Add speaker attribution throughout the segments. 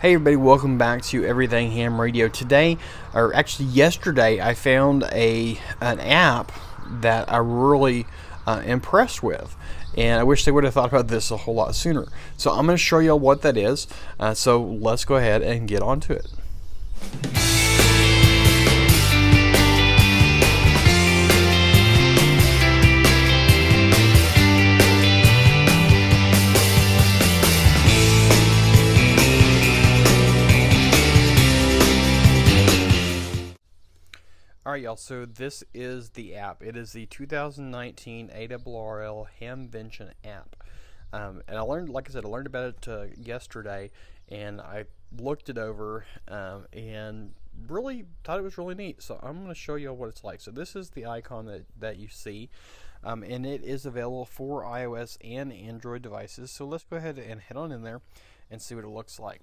Speaker 1: Hey everybody, welcome back to Everything Ham Radio. Today, or actually yesterday, I found an app that I'm really impressed with, and I wish they would have thought about this a whole lot sooner. So I'm going to show you what that is. So let's go ahead and get onto it. Alright y'all, so this is the app. It is the 2019 ARRL Hamvention app. And I learned about it yesterday, and I looked it over and really thought it was really neat. So I'm going to show you what it's like. So this is the icon that you see, and it is available for iOS and Android devices. So let's go ahead and head on in there and see what it looks like.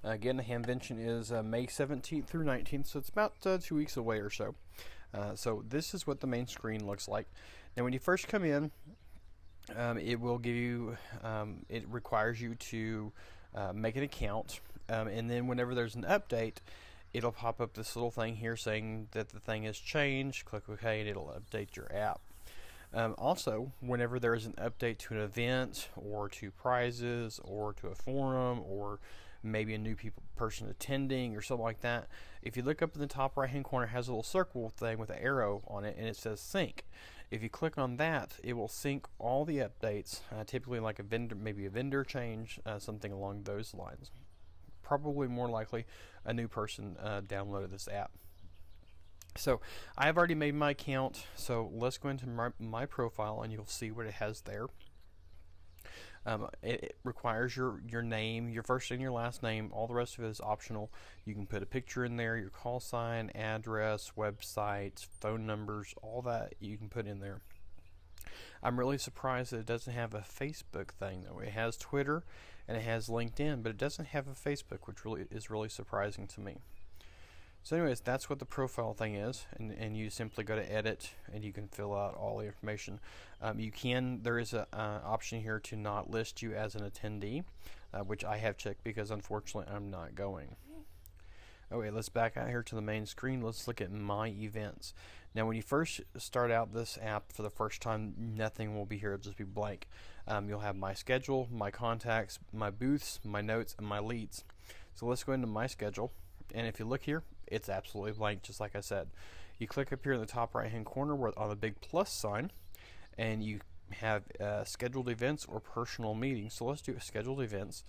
Speaker 1: Again, the Hamvention is May 17th through 19th, so it's about 2 weeks away or so. So this is what the main screen looks like. Now when you first come in, it will give you, it requires you to make an account, and then whenever there's an update, it'll pop up this little thing here saying that the thing has changed. Click OK and it'll update your app. Also, whenever there is an update to an event or to prizes or to a forum or maybe a new person attending or something like that, if you look up in the top right hand corner, it has a little circle thing with an arrow on it and it says sync. If you click on that, it will sync all the updates, typically like a vendor, maybe a vendor change, something along those lines. Probably more likely a new person downloaded this app. So I've already made my account, so let's go into my profile and you'll see what it has there. It requires your name, your first and your last name. All the rest of it is optional. You can put a picture in there, your call sign, address, websites, phone numbers, all that you can put in there. I'm really surprised that it doesn't have a Facebook thing though. It has Twitter and it has LinkedIn, but it doesn't have a Facebook, which is really surprising to me. So anyways, that's what the profile thing is, and you simply go to edit and you can fill out all the information. There is an option here to not list you as an attendee, which I have checked because unfortunately I'm not going. Okay, let's back out here to the main screen. Let's look at my events. Now when you first start out this app for the first time, nothing will be here, it'll just be blank. You'll have my schedule, my contacts, my booths, my notes, and my leads. So let's go into my schedule, and if you look here, it's absolutely blank, just like I said. You click up here in the top right hand corner on the big plus sign, and you have scheduled events or personal meetings. So let's do scheduled events.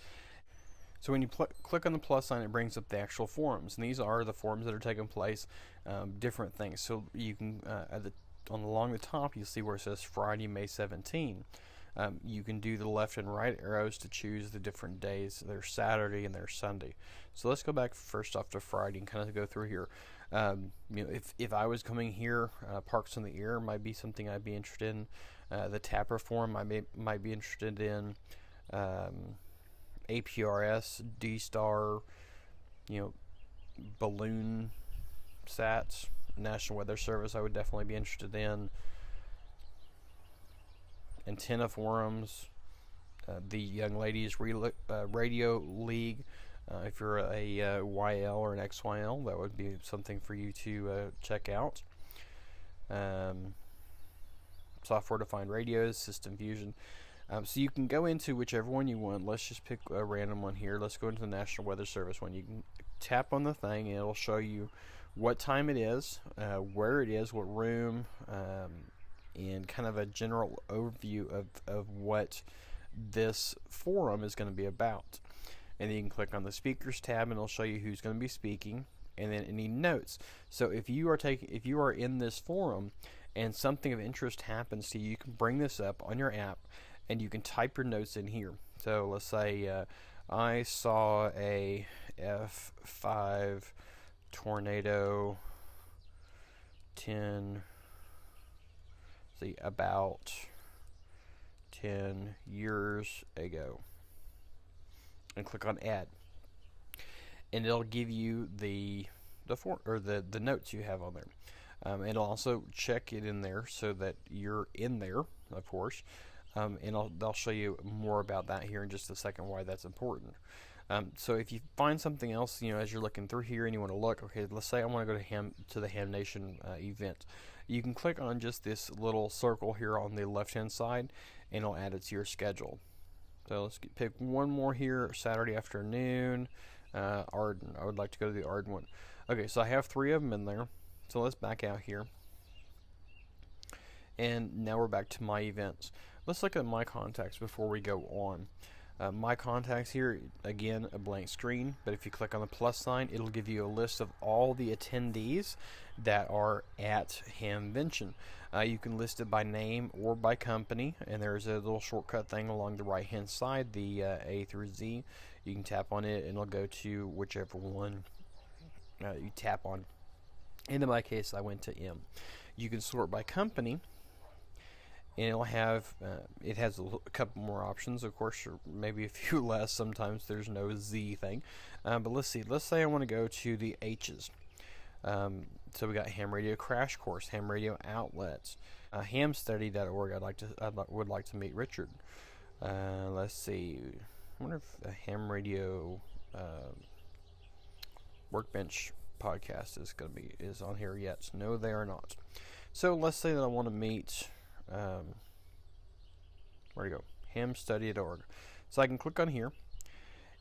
Speaker 1: So when you click on the plus sign, it brings up the actual forums, and these are the forums that are taking place, different things. So you can along the top, you'll see where it says Friday, May 17. You can do the left and right arrows to choose the different days. There's Saturday and there's Sunday. So let's go back first off to Friday and kind of go through here. If I was coming here, Parks on the Air might be something I'd be interested in. The Tapper Forum I might be interested in. APRS, D-Star, balloon sats, National Weather Service I would definitely be interested in. Antenna forums, the Young Ladies Radio League. If you're a YL or an XYL, that would be something for you to check out. Software-defined radios, System Fusion. So you can go into whichever one you want. Let's just pick a random one here. Let's go into the National Weather Service one. You can tap on the thing and it'll show you what time it is, where it is, what room, and kind of a general overview of what this forum is going to be about. And then you can click on the speakers tab and it'll show you who's going to be speaking, and then any notes. So if you are in this forum and something of interest happens to you, you can bring this up on your app and you can type your notes in here. So let's say I saw a F5 tornado about 10 years ago, and click on add, and it'll give you the notes you have on there. It'll also check it in there so that you're in there, of course, and they'll show you more about that here in just a second, why that's important. So if you find something else, as you're looking through here and you want to look, okay, let's say I want to go to the Hamvention event. You can click on just this little circle here on the left-hand side, and it'll add it to your schedule. So let's pick one more here, Saturday afternoon, Arden. I would like to go to the Arden one. Okay, so I have 3 of them in there. So let's back out here. And now we're back to my events. Let's look at my contacts before we go on. My contacts here, again, a blank screen, but if you click on the plus sign, it'll give you a list of all the attendees that are at Hamvention. You can list it by name or by company, and there's a little shortcut thing along the right hand side, the A through Z. You can tap on it and it'll go to whichever one you tap on. And in my case, I went to M. You can sort by company, and it'll have it has a couple more options, of course, or maybe a few less. Sometimes there's no Z thing, but let's see. Let's say I want to go to the H's. So we got Ham Radio Crash Course, Ham Radio Outlets, hamstudy.org. I would like to meet Richard. Let's see. I wonder if a Ham Radio Workbench podcast is on here yet. No, they are not. So let's say that I want to meet. Where to go? Hamstudy.org. So I can click on here,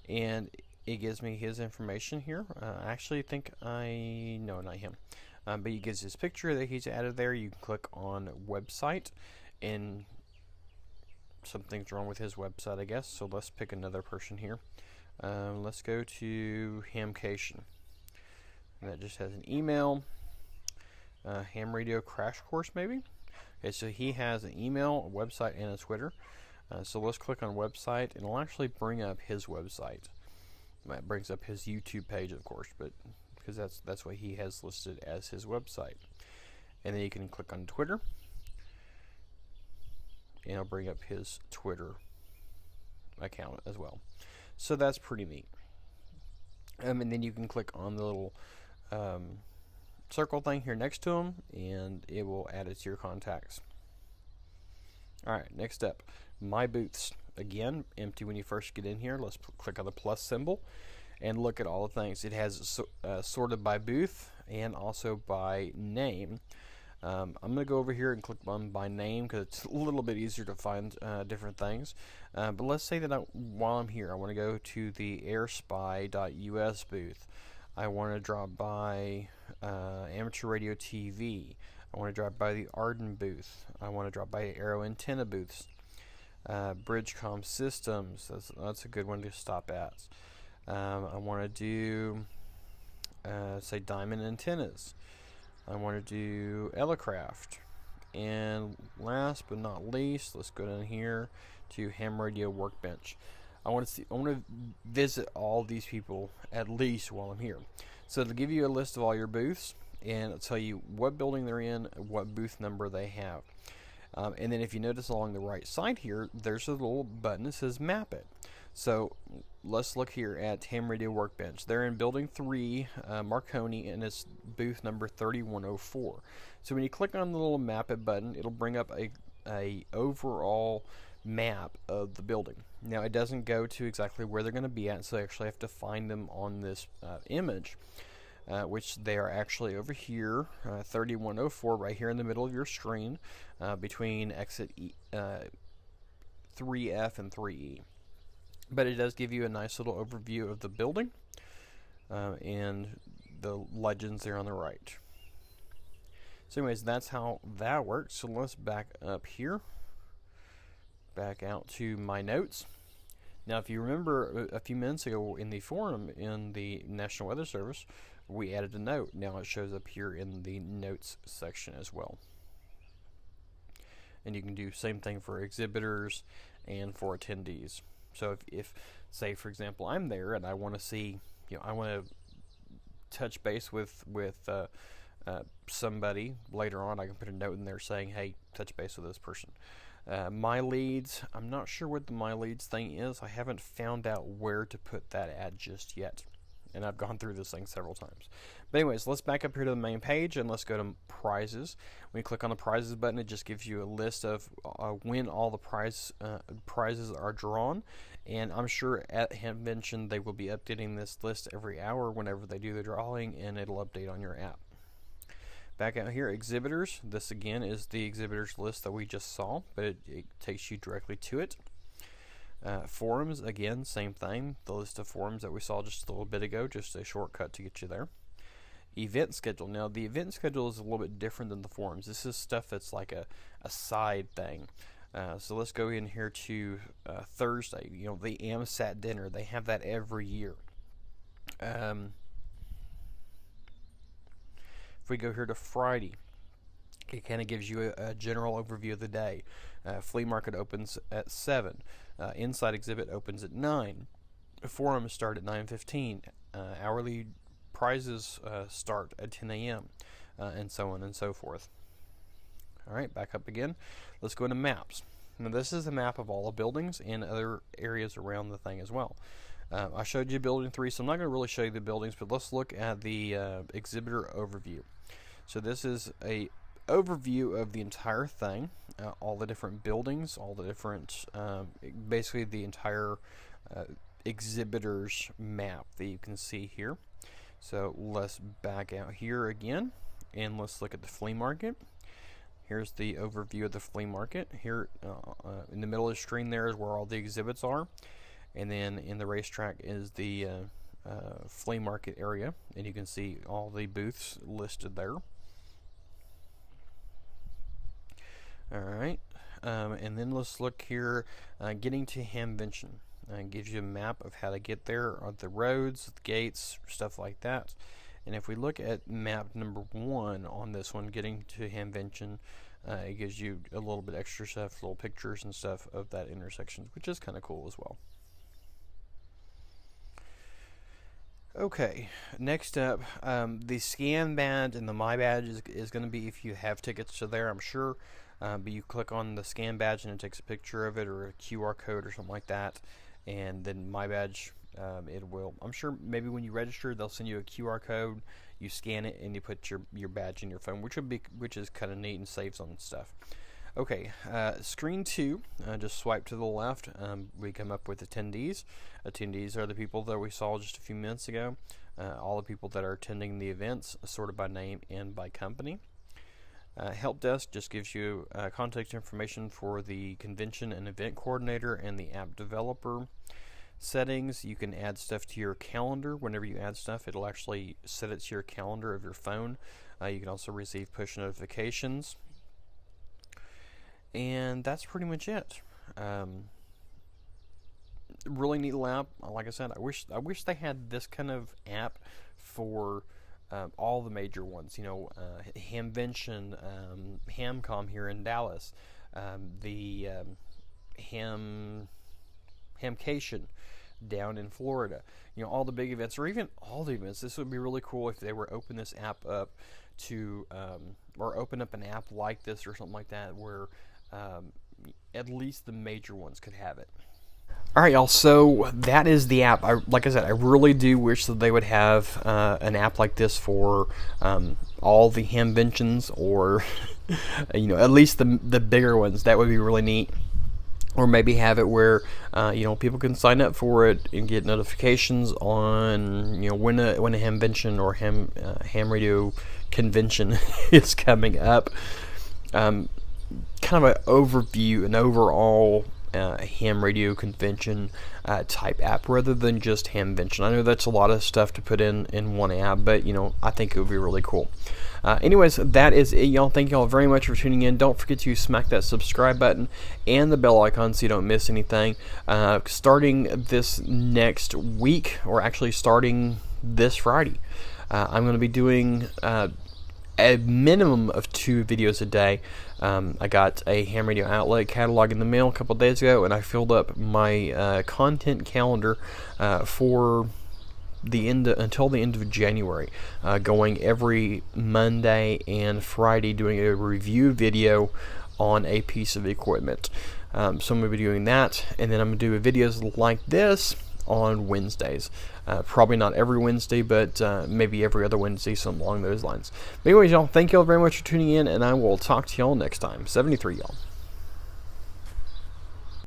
Speaker 1: and it gives me his information here. I actually think no, not him. But he gives his picture that he's added there. You can click on website, and something's wrong with his website, I guess. So let's pick another person here. Let's go to Hamcation. And that just has an email. Ham Radio Crash Course, maybe. Okay, so he has an email, a website, and a Twitter. So let's click on website, and it'll actually bring up his website. That brings up his YouTube page, of course, but because that's what he has listed as his website. And then you can click on Twitter, and it'll bring up his Twitter account as well. So that's pretty neat. And then you can click on the little circle thing here next to him, and it will add it to your contacts. Alright, next up, my booths. Again, empty when you first get in here. Let's click on the plus symbol and look at all the things. It has sorted by booth and also by name. I'm going to go over here and click on by name because it's a little bit easier to find different things. But let's say that while I'm here, I want to go to the airspy.us booth. I want to drop by Amateur Radio TV. I want to drop by the Arden booth. I want to drop by Aero Antenna booths. Bridgecom Systems, that's a good one to stop at. I want to do, say, Diamond Antennas. I want to do Elecraft. And last but not least, let's go down here to Ham Radio Workbench. I want to visit all these people at least while I'm here. So it'll give you a list of all your booths, and it'll tell you what building they're in, what booth number they have. And then if you notice along the right side here, there's a little button that says Map It. So let's look here at Ham Radio Workbench. They're in Building 3, Marconi, and it's booth number 3104. So when you click on the little Map It button, it'll bring up a overall map of the building. Now it doesn't go to exactly where they're going to be at, so you actually have to find them on this image, which they are actually over here, 3104, right here in the middle of your screen, between exit 3F and 3E. But it does give you a nice little overview of the building and the legends there on the right. So anyways, that's how that works. So let's back up here. Back out to my notes. Now, if you remember a few minutes ago in the forum in the National Weather Service, we added a note. Now it shows up here in the notes section as well. And you can do same thing for exhibitors and for attendees. So if say, for example, I'm there and I want to see, I want to touch base with somebody later on, I can put a note in there saying, hey, touch base with this person. My leads, I'm not sure what the my leads thing is. I haven't found out where to put that at just yet. and I've gone through this thing several times. But anyways, let's back up here to the main page and let's go to prizes. When you click on the prizes button, it just gives you a list of when all the prizes are drawn. And I'm sure at Hamvention they will be updating this list every hour whenever they do the drawing, and it'll update on your app. Back out here, Exhibitors. This again is the Exhibitors list that we just saw, but it takes you directly to it. Forums, again, same thing. The list of forums that we saw just a little bit ago, just a shortcut to get you there. Event schedule. Now, the event schedule is a little bit different than the forums. This is stuff that's like a side thing. So let's go in here to Thursday. You know, the AMSAT dinner. They have that every year. If we go here to Friday, it kind of gives you a general overview of the day. Flea market opens at 7. Inside exhibit opens at 9. Forums start at 9:15. Hourly prizes start at 10 a.m. And so on and so forth. Alright, back up again. Let's go into maps. Now this is a map of all the buildings and other areas around the thing as well. I showed you building 3, so I'm not going to really show you the buildings, but let's look at the Exhibitor Overview. So this is a overview of the entire thing, all the different buildings, all the different, basically the entire exhibitors map that you can see here. So let's back out here again, and let's look at the flea market. Here's the overview of the flea market. Here in the middle of the screen there is where all the exhibits are, and then in the racetrack is the flea market area, and you can see all the booths listed there. Alright, and then let's look here, getting to Hamvention. Gives you a map of how to get there, the roads, the gates, stuff like that. And if we look at map number 1 on this one, getting to Hamvention, it gives you a little bit extra stuff, little pictures and stuff of that intersection, which is kind of cool as well. Okay, next up, the scan badge and the My Badge is going to be if you have tickets to there, I'm sure. But you click on the scan badge and it takes a picture of it or a QR code or something like that. And then My Badge, it will, I'm sure maybe when you register they'll send you a QR code, you scan it and you put your badge in your phone, which is kind of neat and saves on stuff. Okay, screen 2, just swipe to the left, we come up with attendees. Attendees are the people that we saw just a few minutes ago, all the people that are attending the events, sorted by name and by company. Help desk just gives you contact information for the convention and event coordinator and the app developer. Settings, you can add stuff to your calendar. Whenever you add stuff, it'll actually set it to your calendar of your phone. You can also receive push notifications. And that's pretty much it. Really neat little app. Like I said, I wish they had this kind of app for all the major ones, you know, Hamvention, Hamcom here in Dallas, the Hamcation down in Florida, you know, all the big events, or even all the events. This would be really cool if they were to open this app up to, or open up an app like this or something like that, where at least the major ones could have it. Alright, y'all, so that is the app. Like I said, I really do wish that they would have an app like this for all the Hamventions, or you know, at least the bigger ones. That would be really neat. Or maybe have it where you know, people can sign up for it and get notifications on, you know, when a Hamvention or ham radio convention is coming up. Kind of an overview, an overall ham radio convention type app, rather than just Hamvention. I know that's a lot of stuff to put in one app, but you know, I think it would be really cool. Anyways, that is it, y'all. Thank y'all very much for tuning in. Don't forget to smack that subscribe button and the bell icon so you don't miss anything. Starting this next week, or actually starting this Friday, I'm going to be doing a minimum of 2 videos a day. I got a ham radio outlet catalog in the mail a couple days ago, and I filled up my content calendar for until the end of January, going every Monday and Friday doing a review video on a piece of equipment. So I'm going to be doing that, and then I'm going to do videos like this on Wednesdays. Probably not every Wednesday, but maybe every other Wednesday, something along those lines. But anyways, y'all, thank y'all very much for tuning in, and I will talk to y'all next time. 73, y'all.